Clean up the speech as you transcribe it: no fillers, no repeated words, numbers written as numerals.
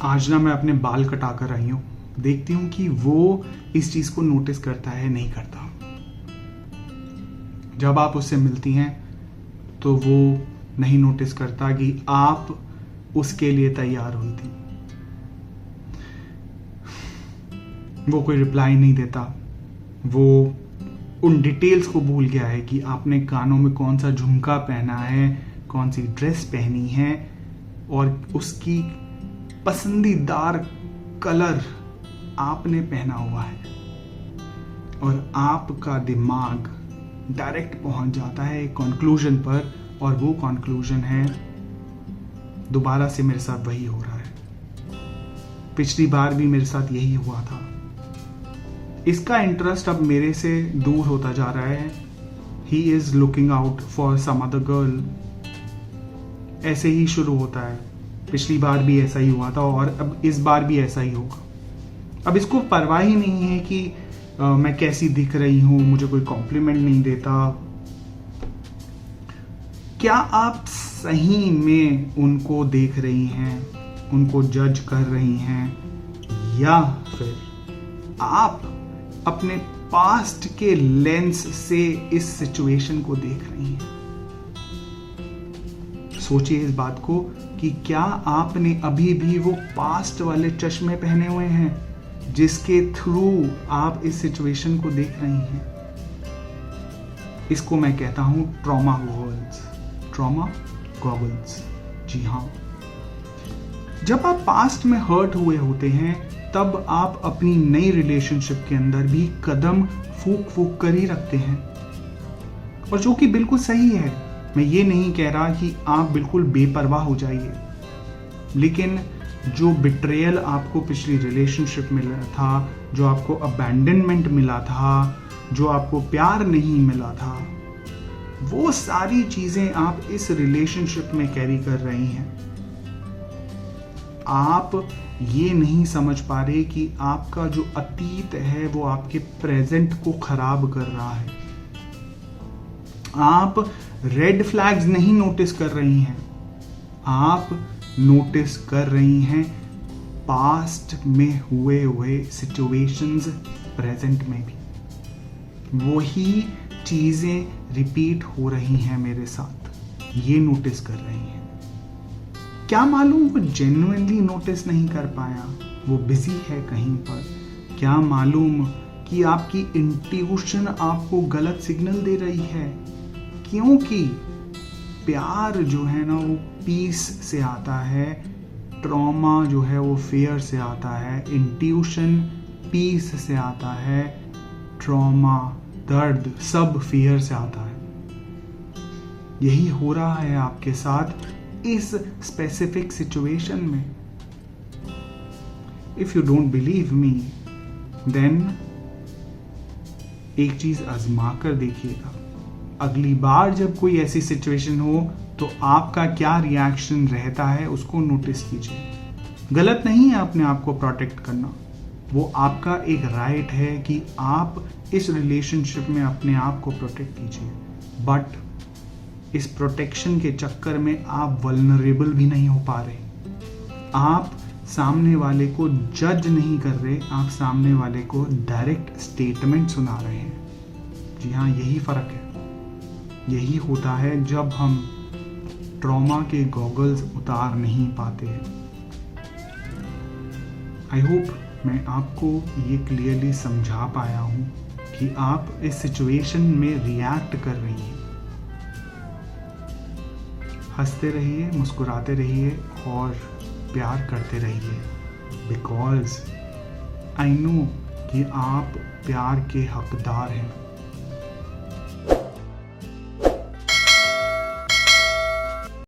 आज ना मैं अपने बाल कटा कर आई हूँ, देखती हूँ कि वो इस चीज को नोटिस करता है नहीं करता। जब आप उससे मिलती हैं तो वो नहीं नोटिस करता कि आप उसके लिए तैयार हुई थी। वो कोई रिप्लाई नहीं देता। वो उन डिटेल्स को भूल गया है कि आपने कानों में कौन सा झुमका पहना है, कौन सी ड्रेस पहनी है और उसकी पसंदीदार कलर आपने पहना हुआ है। और आपका दिमाग डायरेक्ट पहुंच जाता है एक कंक्लूजन पर, और वो कंक्लूजन है दोबारा से मेरे साथ वही हो रहा है। पिछली बार भी मेरे साथ यही हुआ था। इसका इंटरेस्ट अब मेरे से दूर होता जा रहा है। He is looking out for some other girl. ऐसे ही शुरू होता है। पिछली बार भी ऐसा ही हुआ था और अब इस बार भी ऐसा ही होगा। अब इसको परवाह ही नहीं है कि मैं कैसी दिख रही हूं, मुझे कोई कॉम्प्लीमेंट नहीं देता। क्या आप सही में उनको देख रही हैं, उनको जज कर रही हैं, या फिर आप अपने पास्ट के लेंस से इस सिचुएशन को देख रही हैं? सोचिए इस बात को कि क्या आपने अभी भी वो पास्ट वाले चश्मे पहने हुए हैं जिसके थ्रू आप इस सिचुएशन को देख रही हैं? इसको मैं कहता हूं ट्रॉमा गॉगल्स। ट्रॉमा गॉगल्स, जी हाँ। जब आप पास्ट में हर्ट हुए होते हैं तब आप अपनी नई रिलेशनशिप के अंदर भी कदम फूक फूक कर ही रखते हैं, और जो कि बिल्कुल सही है। मैं ये नहीं कह रहा कि आप बिल्कुल बेपरवाह हो जाइए, लेकिन जो बिट्रेयल आपको पिछली रिलेशनशिप में मिला था, जो आपको अबैंडनमेंट मिला था, जो आपको प्यार नहीं मिला था, वो सारी चीजें आप इस रिलेशनशिप में कैरी कर रही हैं। आप ये नहीं समझ पा रहे कि आपका जो अतीत है वो आपके प्रेजेंट को खराब कर रहा है। आप रेड फ्लैग्स नहीं नोटिस कर रही हैं, आप नोटिस कर रही हैं पास्ट में हुए सिचुएशंस प्रेजेंट में भी वही चीजें रिपीट हो रही हैं मेरे साथ, ये नोटिस कर रही हैं। क्या मालूम वो जेन्युइनली नोटिस नहीं कर पाया, वो बिजी है कहीं पर। क्या मालूम कि आपकी इंट्यूशन आपको गलत सिग्नल दे रही है, क्योंकि प्यार जो है ना वो पीस से आता है, ट्रॉमा जो है वो फेयर से आता है, इंट्यूशन पीस से आता है, ट्रॉमा दर्द सब फियर से आता है। यही हो रहा है आपके साथ इस स्पेसिफिक सिचुएशन में। If you don't believe me, then एक चीज आजमा कर देखिएगा। अगली बार जब कोई ऐसी सिचुएशन हो तो आपका क्या रिएक्शन रहता है उसको नोटिस कीजिए। गलत नहीं है अपने आप को प्रोटेक्ट करना, वो आपका एक राइट है कि आप इस रिलेशनशिप में अपने आप को प्रोटेक्ट कीजिए। बट इस प्रोटेक्शन के चक्कर में आप वल्नरेबल भी नहीं हो पा रहे। आप सामने वाले को जज नहीं कर रहे, आप सामने वाले को डायरेक्ट स्टेटमेंट सुना रहे हैं। जी हाँ, यही फर्क है। यही होता है जब हम ट्रॉमा के गॉगल्स उतार नहीं पाते हैं। आई होप मैं आपको ये क्लियरली समझा पाया हूं कि आप इस सिचुएशन में रिएक्ट कर रही हैं। हंसते रहिए, मुस्कुराते रहिए और प्यार करते रहिए, बिकॉज आई नो कि आप प्यार के हकदार हैं।